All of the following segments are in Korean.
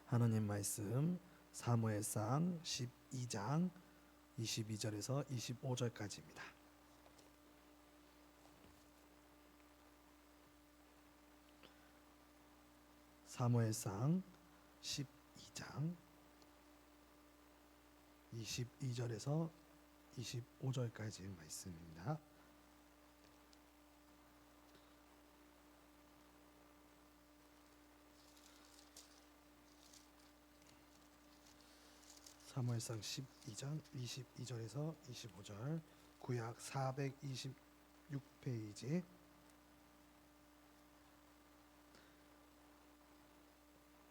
하나님 말씀 사무엘상 12장 22절에서 25절까지입니다. 사무엘상 12장 22절에서 25절까지 말씀입니다. 사무엘상 12장 22절에서 25절, 구약 426페이지.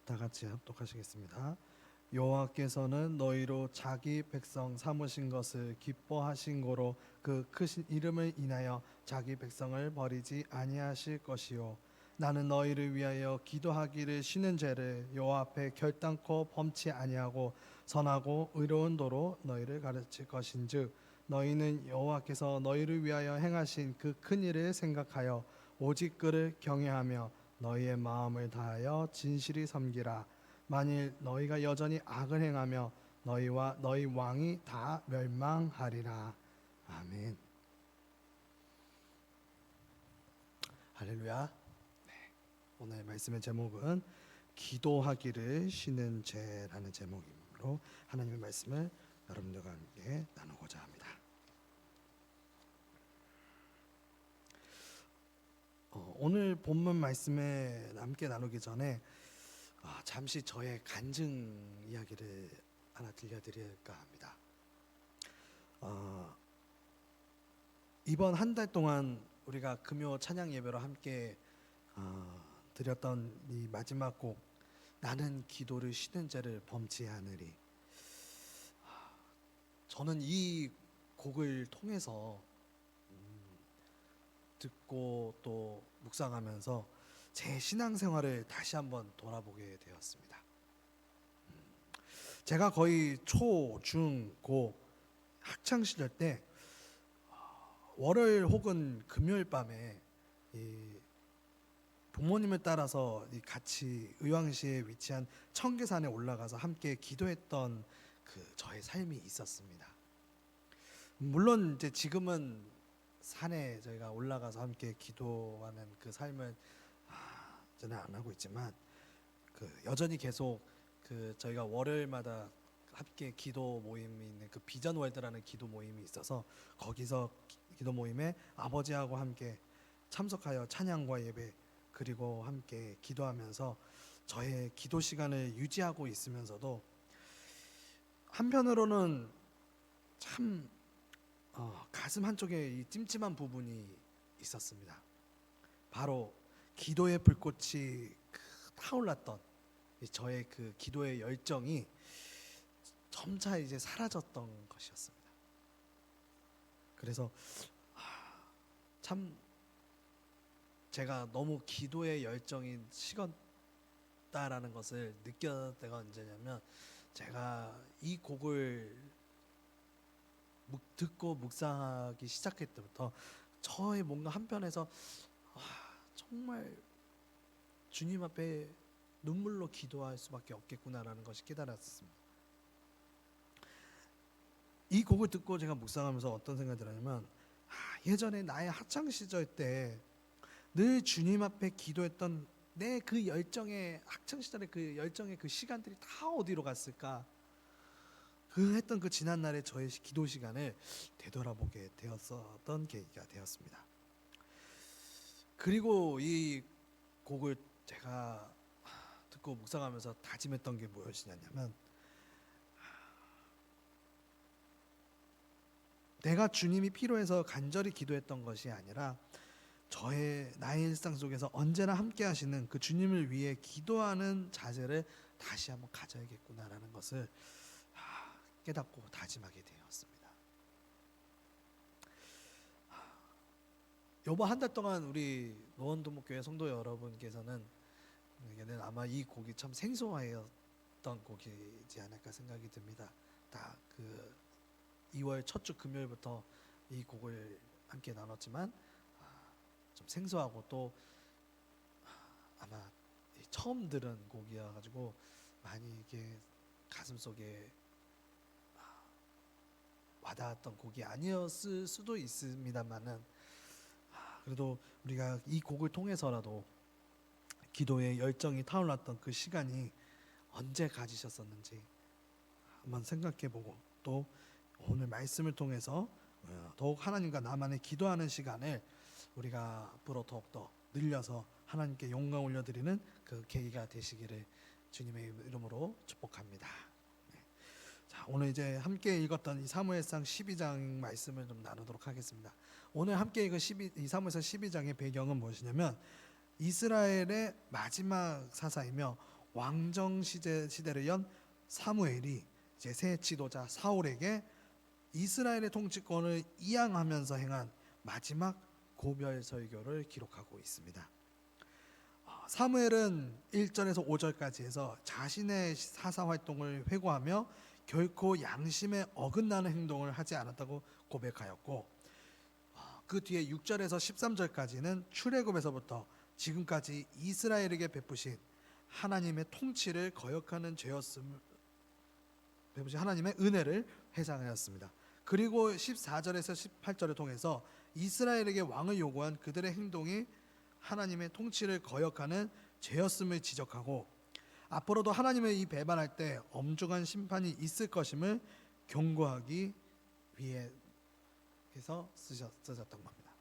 다 같이 합독하시겠습니다. 여호와께서는 너희로 자기 백성 삼으신 것을 기뻐하신 고로 그 크신 이름을 인하여 자기 백성을 버리지 아니하실 것이요, 나는 너희를 위하여 기도하기를 쉬는 죄를 여호와 앞에 결단코 범치 아니하고 선하고 의로운 도로 너희를 가르칠 것인즉, 너희는 여호와께서 너희를 위하여 행하신 그 큰 일을 생각하여 오직 그를 경외하며 너희의 마음을 다하여 진실히 섬기라. 만일 너희가 여전히 악을 행하며 너희와 너희 왕이 다 멸망하리라. 아멘. 할렐루야. 오늘 말씀의 제목은 기도하기를 쉬는 죄라는 제목으로 하나님의 말씀을 여러분들과 함께 나누고자 합니다. 오늘 본문 말씀에 함께 나누기 전에 잠시 저의 간증 이야기를 하나 들려드릴까 합니다. 이번 한 달 동안 우리가 금요 찬양 예배로 함께 드렸던 이 마지막 곡, 나는 기도를 쉬는 죄를 범치 않으리. 저는 이 곡을 통해서 듣고 또 묵상하면서 제 신앙생활을 다시 한번 돌아보게 되었습니다. 제가 거의 초, 중, 고 학창 시절 때 월요일 혹은 금요일 밤에 부모님을 따라서 같이 의왕시에 위치한 청계산에 올라가서 함께 기도했던 그 저의 삶이 있었습니다. 물론 이제 지금은 산에 저희가 올라가서 함께 기도하는 그 삶을 저는 안 하고 있지만, 여전히 계속 저희가 월요일마다 함께 기도 모임이 있는 그 비전 월드라는 기도 모임이 있어서 거기서 기도 모임에 아버지하고 함께 참석하여 찬양과 예배 그리고 함께 기도하면서 저의 기도 시간을 유지하고 있으면서도 한편으로는 참 가슴 한쪽에 이 찜찜한 부분이 있었습니다. 바로 기도의 불꽃이 타올랐던 저의 그 기도의 열정이 점차 이제 사라졌던 것이었습니다. 그래서 참 제가 너무 기도의 열정이 식었다라는 것을 느꼈을 때가 언제냐면, 제가 이 곡을 듣고 묵상하기 시작할 때부터 저의 뭔가 한편에서 정말 주님 앞에 눈물로 기도할 수밖에 없겠구나라는 것이 깨달았습니다. 이 곡을 듣고 제가 묵상하면서 어떤 생각이 들었냐면, 예전에 나의 학창 시절 때 늘 주님 앞에 기도했던 내 그 열정의, 학창 시절의 그 열정의 그 시간들이 다 어디로 갔을까? 했던 그 지난 날의 저의 기도 시간을 되돌아보게 되었었던 계기가 되었습니다. 그리고 이 곡을 제가 듣고 묵상하면서 다짐했던 게 무엇이냐면, 내가 주님이 필요해서 간절히 기도했던 것이 아니라 나의 일상 속에서 언제나 함께 하시는 그 주님을 위해 기도하는 자세를 다시 한번 가져야겠구나라는 것을 깨닫고 다짐하게 되었습니다. 이번 한 달 동안 우리 노원동목교회 성도 여러분께서는 아마 이 곡이 참 생소하였던 곡이지 않을까 생각이 듭니다. 다 2월 첫 주 금요일부터 이 곡을 함께 나눴지만 좀 생소하고 또 아마 처음 들은 곡이어가지고 많이 이게 가슴 속에 와닿았던 곡이 아니었을 수도 있습니다만은, 그래도 우리가 이 곡을 통해서라도 기도의 열정이 타올랐던 그 시간이 언제 가지셨었는지 한번 생각해보고, 또 오늘 말씀을 통해서 더욱 하나님과 나만의 기도하는 시간을 우리가 앞으로 더욱더 늘려서 하나님께 영광 올려드리는 그 계기가 되시기를 주님의 이름으로 축복합니다. 자, 오늘 이제 함께 읽었던 이 사무엘상 12장 말씀을 좀 나누도록 하겠습니다. 오늘 함께 읽은 이 사무엘상 12장의 배경은 무엇이냐면, 이스라엘의 마지막 사사이며 왕정 시대를 연 사무엘이 이제 새 지도자 사울에게 이스라엘의 통치권을 이양하면서 행한 마지막 고별 설교를 기록하고 있습니다. 사무엘은 1절에서 5절까지 해서 자신의 사사 활동을 회고하며 결코 양심에 어긋나는 행동을 하지 않았다고 고백하였고, 그 뒤에 6절에서 13절까지는 출애굽에서부터 지금까지 이스라엘에게 베푸신 하나님의 통치를 거역하는 죄였음을, 베푸신 하나님의 은혜를 회상하였습니다. 그리고 14절에서 18절을 통해서 이스라엘에게 왕을 요구한 그들의 행동이 하나님의 통치를 거역하는 죄였음을 지적하고, 앞으로도 하나님을 이 배반할 때 엄중한 심판이 있을 것임을 경고하기 위해서 쓰셨던 겁니다.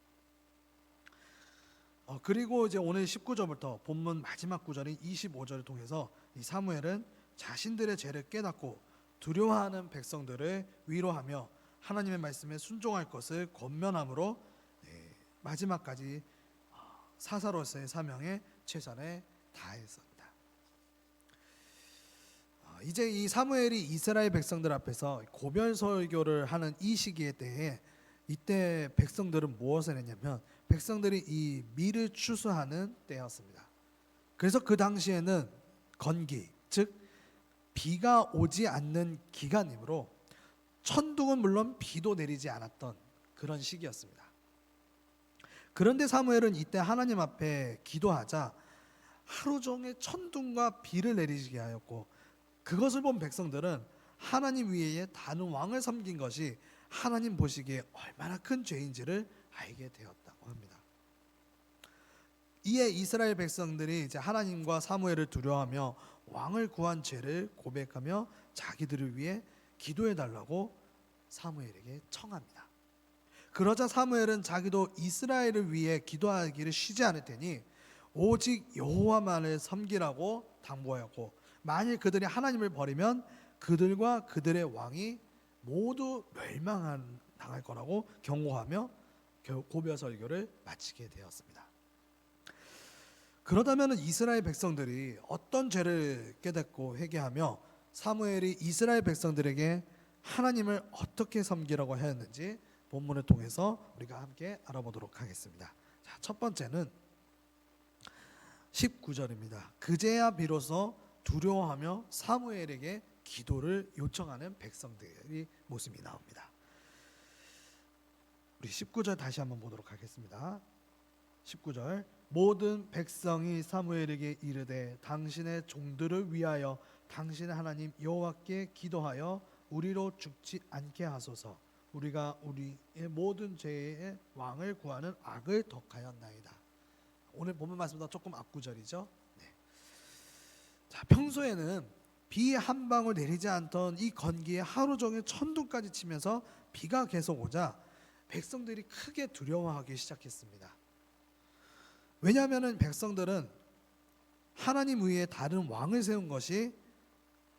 그리고 이제 오늘 19절부터 본문 마지막 구절인 25절을 통해서 이 사무엘은 자신들의 죄를 깨닫고 두려워하는 백성들을 위로하며 하나님의 말씀에 순종할 것을 권면함으로 마지막까지 사사로서의 사명에 최선을 다했습니다. 이제 이 사무엘이 이스라엘 백성들 앞에서 고별 설교를 하는 이 시기에 때에, 이때 백성들은 무엇을 했냐면 백성들이 이 밀을 추수하는 때였습니다. 그래서 그 당시에는 건기, 즉 비가 오지 않는 기간이므로 천둥은 물론 비도 내리지 않았던 그런 시기였습니다. 그런데 사무엘은 이때 하나님 앞에 기도하자 하루 종일 천둥과 비를 내리게 하였고, 그것을 본 백성들은 하나님 위에 다른 왕을 섬긴 것이 하나님 보시기에 얼마나 큰 죄인지를 알게 되었다고 합니다. 이에 이스라엘 백성들이 이제 하나님과 사무엘을 두려워하며 왕을 구한 죄를 고백하며 자기들을 위해 기도해 달라고 사무엘에게 청합니다. 그러자 사무엘은 자기도 이스라엘을 위해 기도하기를 쉬지 않을 테니 오직 여호와만을 섬기라고 당부하였고, 만일 그들이 하나님을 버리면 그들과 그들의 왕이 모두 멸망당할 거라고 경고하며 고별 설교를 마치게 되었습니다. 그러다면 이스라엘 백성들이 어떤 죄를 깨닫고 회개하며 사무엘이 이스라엘 백성들에게 하나님을 어떻게 섬기라고 하였는지 본문을 통해서 우리가 함께 알아보도록 하겠습니다. 자, 첫 번째는 19절입니다. 그제야 비로소 두려워하며 사무엘에게 기도를 요청하는 백성들의 모습이 나옵니다. 우리 19절 다시 한번 보도록 하겠습니다. 19절, 모든 백성이 사무엘에게 이르되 당신의 종들을 위하여 당신의 하나님 여호와께 기도하여 우리로 죽지 않게 하소서. 우리가 우리의 모든 죄의 왕을 구하는 악을 덕하였나이다. 오늘 본문 말씀보다 조금 앞구절이죠. 네. 자, 평소에는 비 한 방울 내리지 않던 이 건기에 하루 종일 천둥까지 치면서 비가 계속 오자 백성들이 크게 두려워하기 시작했습니다. 왜냐하면 백성들은 하나님 위에 다른 왕을 세운 것이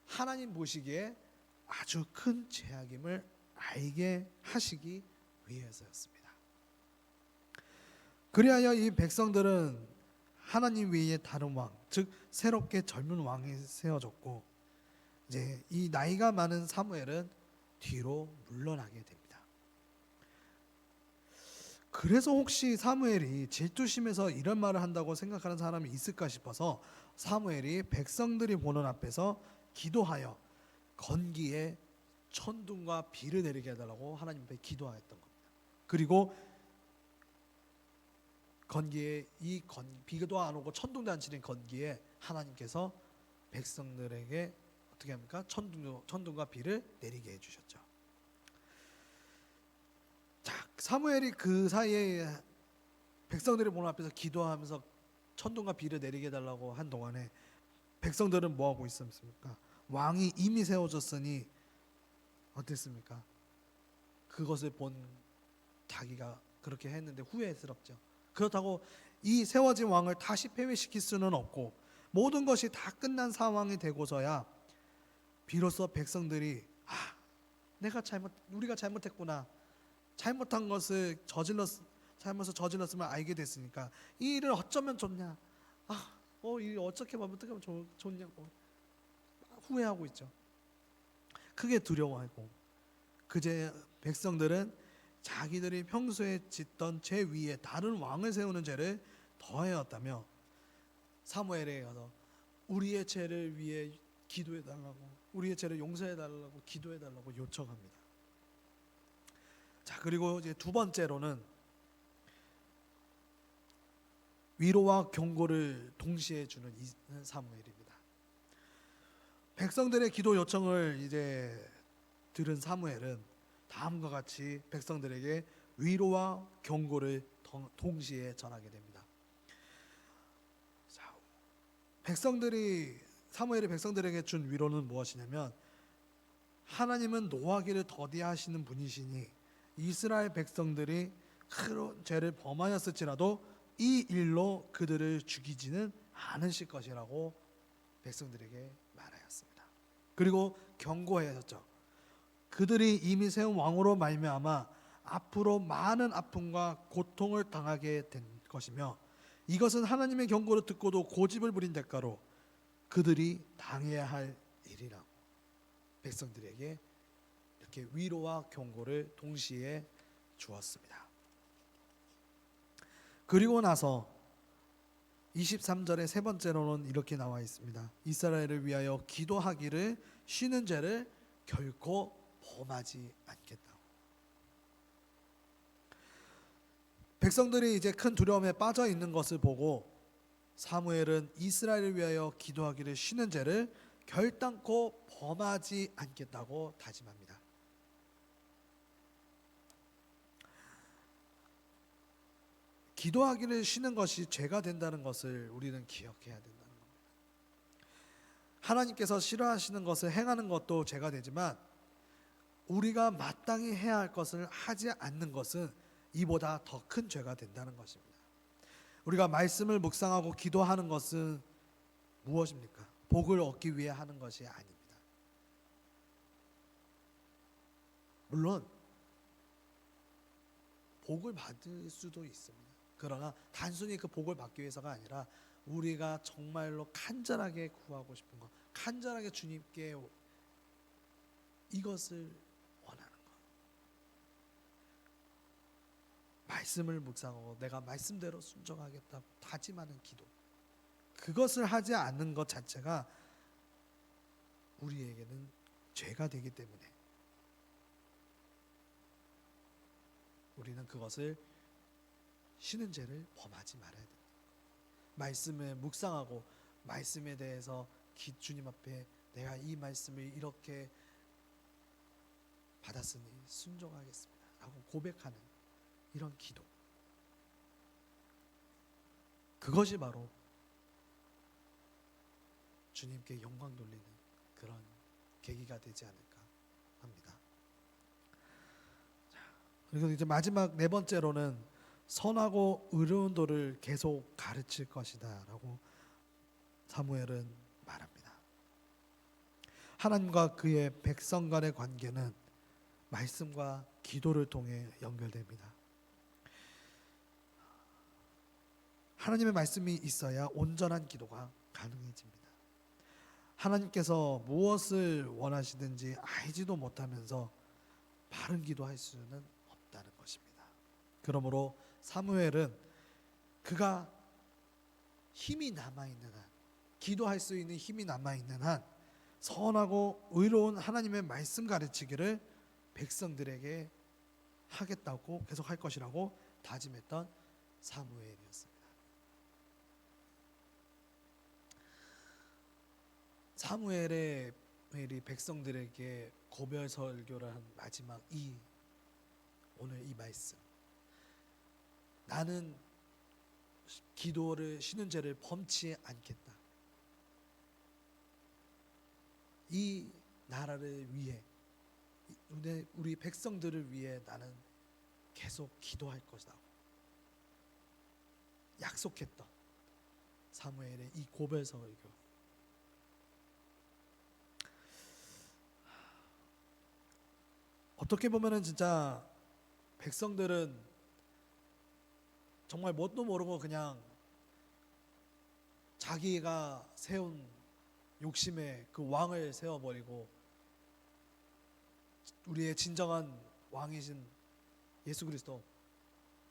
하나님 보시기에 아주 큰 죄악임을 알게 하시기 위해서였습니다. 그리하여 이 백성들은 하나님 위에 다른 왕, 즉 새롭게 젊은 왕이 세워졌고, 이제 이 나이가 많은 사무엘은 뒤로 물러나게 됩니다. 그래서 혹시 사무엘이 질투심에서 이런 말을 한다고 생각하는 사람이 있을까 싶어서 사무엘이 백성들이 보는 앞에서 기도하여 건기에 천둥과 비를 내리게 해달라고 하나님 앞에 기도하였던 겁니다. 그리고 건기에 비도 안 오고 천둥도 안 치는 건기에 하나님께서 백성들에게 어떻게 합니까? 천둥과 비를 내리게 해주셨죠. 자, 사무엘이 그 사이에 백성들의 문 앞에서 기도하면서 천둥과 비를 내리게 해달라고 한 동안에 백성들은 뭐 하고 있었습니까? 왕이 이미 세워졌으니 어땠습니까? 그것을 본 자기가 그렇게 했는데 후회스럽죠. 그렇다고 이 세워진 왕을 다시 폐위시킬 수는 없고 모든 것이 다 끝난 상황이 되고서야 비로소 백성들이 우리가 잘못했구나, 잘못한 것을 잘못을 저질렀으면 알게 됐으니까 이 일을 어쩌면 좋냐, 이 어떻게 하면 좋냐고 후회하고 있죠. 크게 두려워하고 그제 백성들은 자기들이 평소에 짓던 죄 위에 다른 왕을 세우는 죄를 더하였다며 사무엘에 가서 우리의 죄를 위해 기도해달라고, 우리의 죄를 용서해달라고 기도해달라고 요청합니다. 자, 그리고 이제 두 번째로는 위로와 경고를 동시에 주는 사무엘입니다. 백성들의 기도 요청을 이제 들은 사무엘은 다음과 같이 백성들에게 위로와 경고를 동시에 전하게 됩니다. 자, 사무엘이 백성들에게 준 위로는 무엇이냐면 하나님은 노하기를 더디하시는 분이시니 이스라엘 백성들이 큰 죄를 범하였을지라도 이 일로 그들을 죽이지는 않으실 것이라고 백성들에게 말하였습니다. 그리고 경고하셨죠. 그들이 이미 세운 왕으로 말미암아 앞으로 많은 아픔과 고통을 당하게 된 것이며 이것은 하나님의 경고를 듣고도 고집을 부린 대가로 그들이 당해야 할 일이라고 백성들에게 이렇게 위로와 경고를 동시에 주었습니다. 그리고 나서 23절의 세 번째로는 이렇게 나와 있습니다. 이스라엘을 위하여 기도하기를 쉬는 죄를 결코 범하지 않겠다고. 백성들이 이제 큰 두려움에 빠져 있는 것을 보고 사무엘은 이스라엘을 위하여 기도하기를 쉬는 죄를 결단코 범하지 않겠다고 다짐합니다. 기도하기를 쉬는 것이 죄가 된다는 것을 우리는 기억해야 된다는 겁니다. 하나님께서 싫어하시는 것을 행하는 것도 죄가 되지만 우리가 마땅히 해야 할 것을 하지 않는 것은 이보다 더 큰 죄가 된다는 것입니다. 우리가 말씀을 묵상하고 기도하는 것은 무엇입니까? 복을 얻기 위해 하는 것이 아닙니다. 물론 복을 받을 수도 있습니다. 그러나 단순히 그 복을 받기 위해서가 아니라 우리가 정말로 간절하게 구하고 싶은 것, 간절하게 주님께 이것을 원하는 것, 말씀을 묵상하고 내가 말씀대로 순종하겠다 다짐하는 기도, 그것을 하지 않는 것 자체가 우리에게는 죄가 되기 때문에 우리는 그것을 쉬는 죄를 범하지 말아야 됩니다. 말씀을 묵상하고 말씀에 대해서 주님 앞에 내가 이 말씀을 이렇게 받았으니 순종하겠습니다 라고 고백하는 이런 기도, 그것이 바로 주님께 영광 돌리는 그런 계기가 되지 않을까 합니다. 그리고 이제 마지막 네 번째로는 선하고 의로운 도를 계속 가르칠 것이다 라고 사무엘은 말합니다. 하나님과 그의 백성 간의 관계는 말씀과 기도를 통해 연결됩니다. 하나님의 말씀이 있어야 온전한 기도가 가능해집니다. 하나님께서 무엇을 원하시든지 알지도 못하면서 바른 기도할 수는 없다는 것입니다. 그러므로 사무엘은 그가 힘이 남아있는 한, 기도할 수 있는 힘이 남아있는 한 선하고 의로운 하나님의 말씀 가르치기를 백성들에게 하겠다고 계속 할 것이라고 다짐했던 사무엘이었습니다. 사무엘이 백성들에게 고별 설교를 한 마지막 오늘 이 말씀, 나는 기도를 쉬는 죄를 범치 않겠다. 이 나라를 위해, 우리 백성들을 위해 나는 계속 기도할 것이다 약속했던 사무엘의 이 고별 설교. 어떻게 보면은 진짜 백성들은 정말 뭣도 모르고 그냥 자기가 세운 욕심에 그 왕을 세워버리고 우리의 진정한 왕이신 예수 그리스도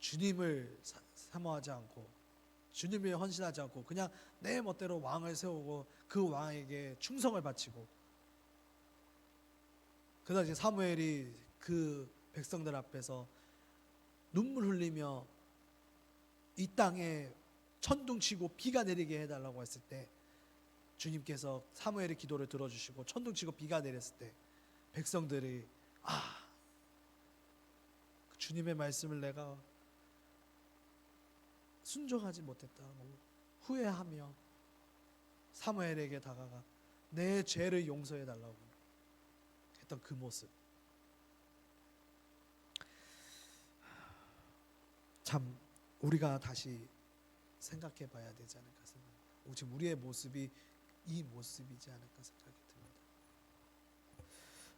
주님을 사모하지 않고 주님을 헌신하지 않고 그냥 내 멋대로 왕을 세우고 그 왕에게 충성을 바치고, 그러다 이제 사무엘이 그 백성들 앞에서 눈물 흘리며 이 땅에 천둥치고 비가 내리게 해달라고 했을 때 주님께서 사무엘의 기도를 들어주시고 천둥치고 비가 내렸을 때 백성들이 주님의 말씀을 내가 순종하지 못했다고 후회하며 사무엘에게 다가가 내 죄를 용서해달라고 했던 그 모습, 참 우리가 다시 생각해 봐야 되지 않을까 생각합니다. 지금 우리의 모습이 이 모습이지 않을까 생각이 듭니다.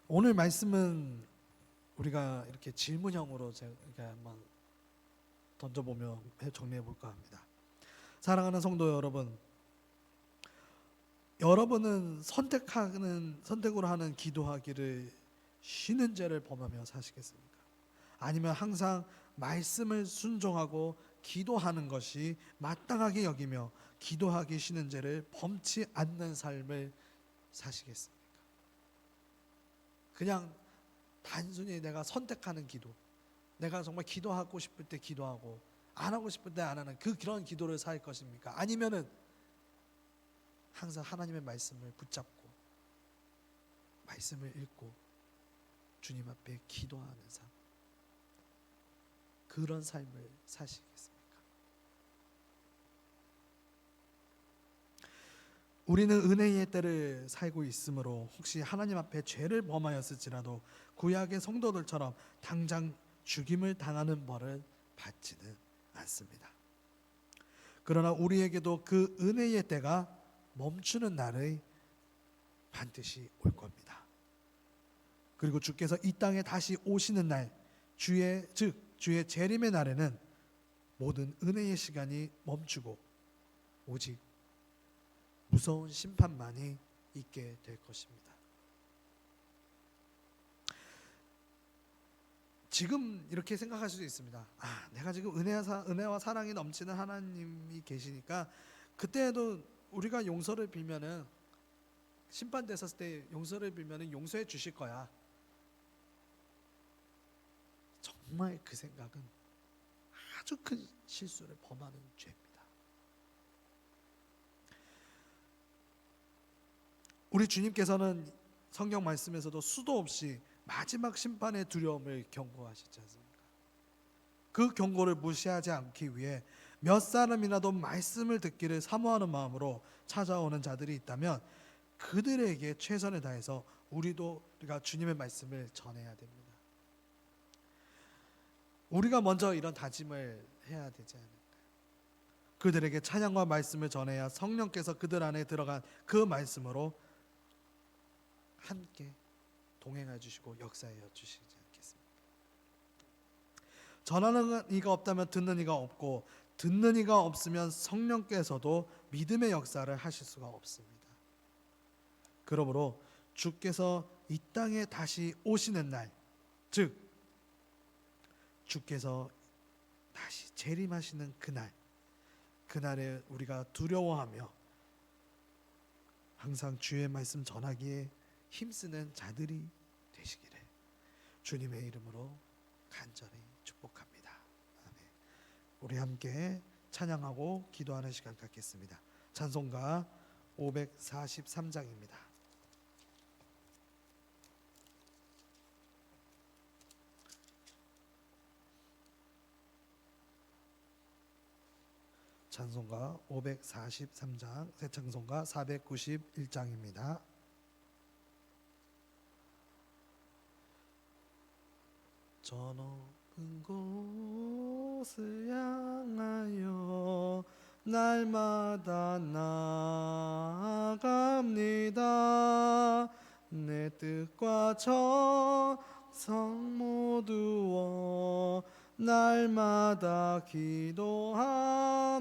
오늘 말씀은 우리가 이렇게 질문형으로 제가 한번 던져보며 정리해 볼까 합니다. 사랑하는 성도 여러분, 여러분은 선택으로 하는 기도하기를 쉬는 죄를 범하며 사시겠습니까? 아니면 항상 말씀을 순종하고 기도하는 것이 마땅하게 여기며 기도하기 쉬는 죄를 범치 않는 삶을 사시겠습니까? 그냥 단순히 내가 선택하는 기도, 내가 정말 기도하고 싶을 때 기도하고 안 하고 싶을 때 안 하는 그런 기도를 살 것입니까? 아니면은 항상 하나님의 말씀을 붙잡고 말씀을 읽고 주님 앞에 기도하는 삶, 그런 삶을 사시겠습니까? 우리는 은혜의 때를 살고 있으므로 혹시 하나님 앞에 죄를 범하였을지라도 구약의 성도들처럼 당장 죽임을 당하는 벌을 받지는 않습니다. 그러나 우리에게도 그 은혜의 때가 멈추는 날이 반드시 올 겁니다. 그리고 주께서 이 땅에 다시 오시는 날, 주의 재림의 날에는 모든 은혜의 시간이 멈추고 오직 무서운 심판만이 있게 될 것입니다. 지금 이렇게 생각할 수도 있습니다. 내가 지금 은혜와 사랑이 넘치는 하나님이 계시니까 그때에도 우리가 용서를 빌면은, 심판됐었을 때 용서를 빌면은 용서해 주실 거야. 정말 그 생각은 아주 큰 실수를 범하는 죄입니다. 우리 주님께서는 성경 말씀에서도 수도 없이 마지막 심판의 두려움을 경고하시지 않습니까? 그 경고를 무시하지 않기 위해 몇 사람이라도 말씀을 듣기를 사모하는 마음으로 찾아오는 자들이 있다면 그들에게 최선을 다해서 우리가 주님의 말씀을 전해야 됩니다. 우리가 먼저 이런 다짐을 해야 되지 않을까요? 그들에게 찬양과 말씀을 전해야 성령께서 그들 안에 들어간 그 말씀으로 함께 동행해 주시고 역사해 주시지 않겠습니까? 전하는 이가 없다면 듣는 이가 없고 듣는 이가 없으면 성령께서도 믿음의 역사를 하실 수가 없습니다. 그러므로 주께서 이 땅에 다시 오시는 날, 즉 주께서 다시 재림하시는 그날에 우리가 두려워하며 항상 주의 말씀 전하기에 힘쓰는 자들이 되시기를 주님의 이름으로 간절히 축복합니다. 아멘. 우리 함께 찬양하고 기도하는 시간 갖겠습니다. 찬송가 543장입니다. 찬송가 543장, 새 찬송가 491장입니다. 저 높은 곳을 향하여 날마다 나아갑니다. 내 뜻과 정성 모두어 날마다 기도합니다.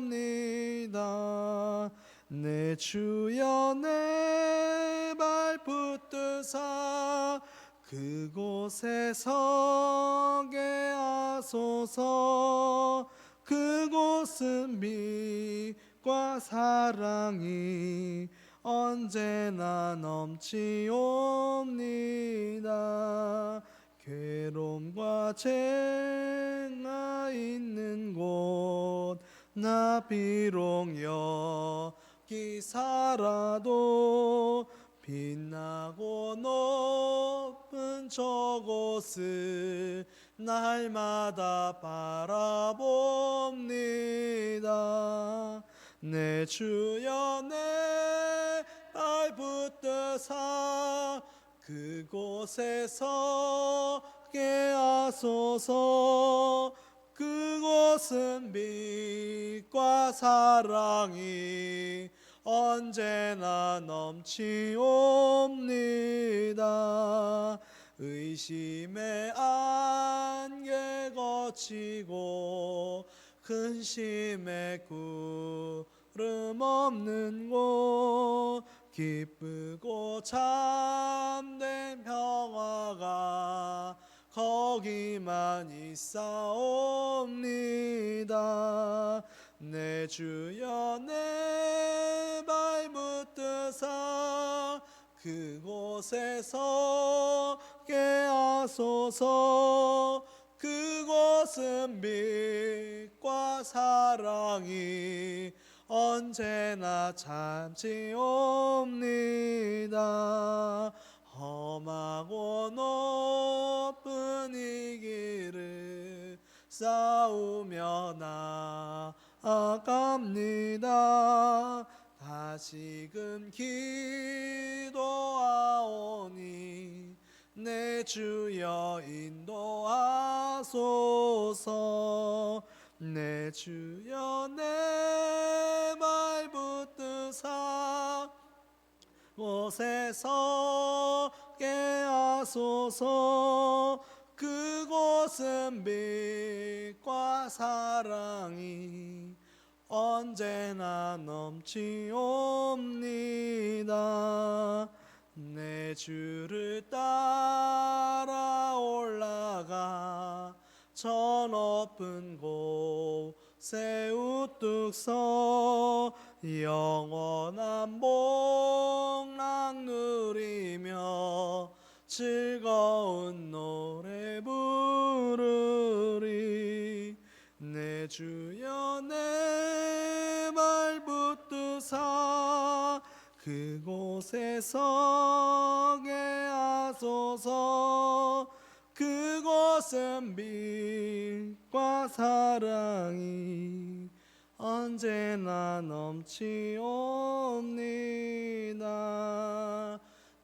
내 주여 내 발 붙드사 그곳에 서게 하소서. 그곳은 빛과 사랑이 언제나 넘치옵니다. 괴로움과 쟁가 있는 곳 나 비록 여기 살아도 빛나고 높은 저곳을 날마다 바라봅니다. 내 주여 내 발 붙드사 그곳에 서게 하소서. 그곳은 빛과 사랑이 언제나 넘치옵니다. 의심의 안개 거치고 근심의 구름 없는 곳 기쁘고 참된 평화가 거기만 있사옵니다. 내 주여 내 발 붙드사 그곳에 서게 하소서. 그곳은 빛과 사랑이 언제나 참치옵니다. 험하고 높은 이 길을 싸우며 나아갑니다. 다시금 기도하오니 내 주여 인도하소서. 내 주여 내 발 붙드사 곳에 서게 하소서. 그곳은 빛과 사랑이 언제나 넘치옵니다. 내 주를 따라 올라가 저 높은 곳에 우뚝 서 영원한 복락 누리며 즐거운 노래 부르리. 내 주여 내 발 붙드사 그곳에 서게 하소서. 그곳은 빛과 사랑이 언제나 넘치옵니다.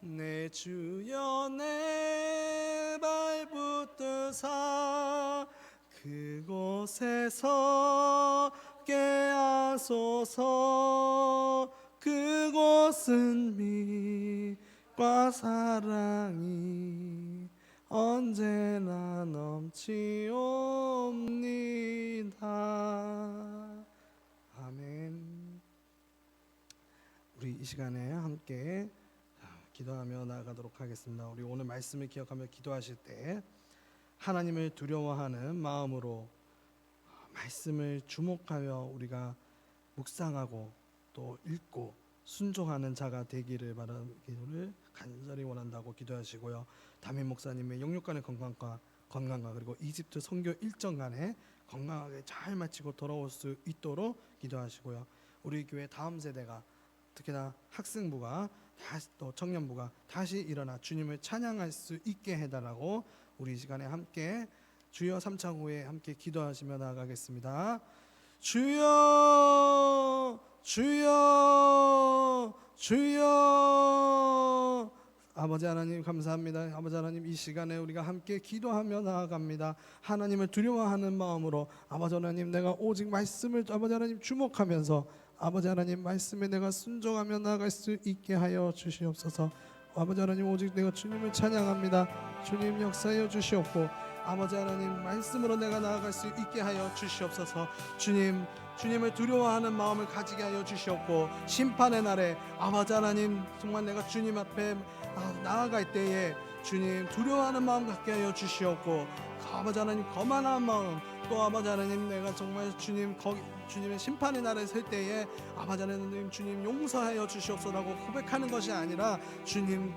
내 주여 내 발 붙드사 그곳에 서게 하소서. 그곳은 빛과 사랑이 언제나 넘치옵니다. 아멘. 우리 이 시간에 함께 기도하며 나아가도록 하겠습니다. 우리 오늘 말씀을 기억하며 기도하실 때 하나님을 두려워하는 마음으로 말씀을 주목하여 우리가 묵상하고 또 읽고 순종하는 자가 되기를 바라기를 간절히 원한다고 기도하시고요. 담임 목사님의 영육간의 건강과 그리고 이집트 선교 일정간에 건강하게 잘 마치고 돌아올 수 있도록 기도하시고요. 우리 교회 다음 세대가 특히나 학생부가 다시 또 청년부가 다시 일어나 주님을 찬양할 수 있게 해달라고 우리 이 시간에 함께 주여 삼창 후에 함께 기도하시며 나아가겠습니다. 주여 주여 주여. 아버지 하나님 감사합니다. 아버지 하나님 이 시간에 우리가 함께 기도하며 나아갑니다. 하나님을 두려워하는 마음으로 아버지 하나님 내가 오직 말씀을 아버지 하나님 주목하면서 아버지 하나님 말씀에 내가 순종하며 나아갈 수 있게 하여 주시옵소서. 아버지 하나님 오직 내가 주님을 찬양합니다. 주님 역사하여 주시옵고 아버지 하나님 말씀으로 내가 나아갈 수 있게 하여 주시옵소서. 주님을 두려워하는 마음을 가지게 하여 주시옵고 심판의 날에 아버지 하나님 정말 내가 주님 앞에 나아갈 때에 주님 두려워하는 마음 갖게 하여 주시옵고 아버지 하나님 거만한 마음 또 아버지 하나님 내가 정말 주님의 심판의 날에 설 때에 아버지 하나님 주님 용서하여 주시옵소서라고 고백하는 것이 아니라 주님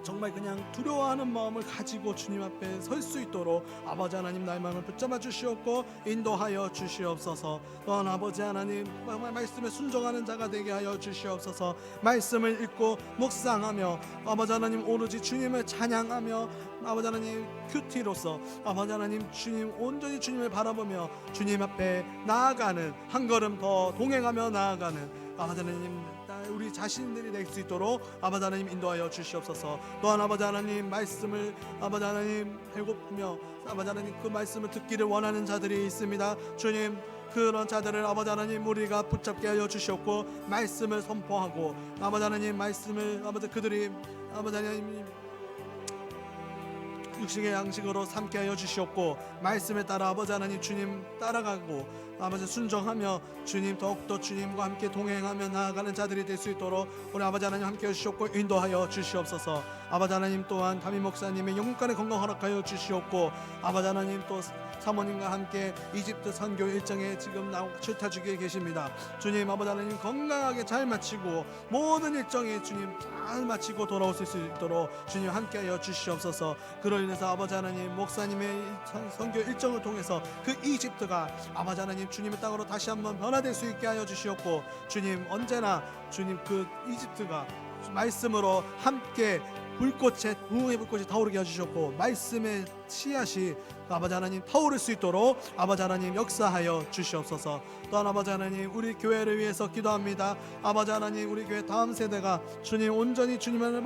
정말 그냥 두려워하는 마음을 가지고 주님 앞에 설 수 있도록 아버지 하나님 나의 마음을 붙잡아 주시옵고 인도하여 주시옵소서. 또한 아버지 하나님 정말 말씀에 순종하는 자가 되게 하여 주시옵소서. 말씀을 읽고 묵상하며 아버지 하나님 오로지 주님을 찬양하며 아버지 하나님 큐티로서 아버지 하나님 주님 온전히 주님을 바라보며 주님 앞에 나아가는 한 걸음 더 동행하며 나아가는 아버지 하나님 우리 자신들이 될 수 있도록 아버지 하나님 인도하여 주시옵소서. 또한 아버지 하나님 말씀을 아버지 하나님 배고프며 아버지 하나님 그 말씀을 듣기를 원하는 자들이 있습니다. 주님 그런 자들을 아버지 하나님 우리가 붙잡게 하여 주시옵고 말씀을 선포하고 아버지 하나님 말씀을 그들이 아버지 하나님 육식의 양식으로 삼게 하여 주시옵고 말씀에 따라 아버지 하나님 주님 따라가고 아버지 순종하며 주님 더욱더 주님과 함께 동행하며 나아가는 자들이 될 수 있도록 우리 아버지 하나님 함께 해주시옵고 인도하여 주시옵소서. 아버지 하나님 또한 담임 목사님의 영육간의 건강 허락하여 주시옵고 아버지 하나님 또 사모님과 함께 이집트 선교 일정에 지금 출타 중에 계십니다. 주님 아버지 하나님 건강하게 잘 마치고 모든 일정에 주님 잘 마치고 돌아오실 수 있도록 주님 함께하여 주시옵소서. 그로 인해서 아버지 하나님 목사님의 선교 일정을 통해서 그 이집트가 아버지 하나님 주님의 땅으로 다시 한번 변화될 수 있게 하여 주시옵고 주님 언제나 주님 그 이집트가 말씀으로 함께 부흥의 불꽃이 타오르게 해주셨고 말씀의 씨앗이 아버지 하나님 타오를 수 있도록 아버지 하나님 역사하여 주시옵소서. 또한 아버지 하나님 우리 교회를 위해서 기도합니다. 아버지 하나님 우리 교회 다음 세대가 주님 온전히 주님을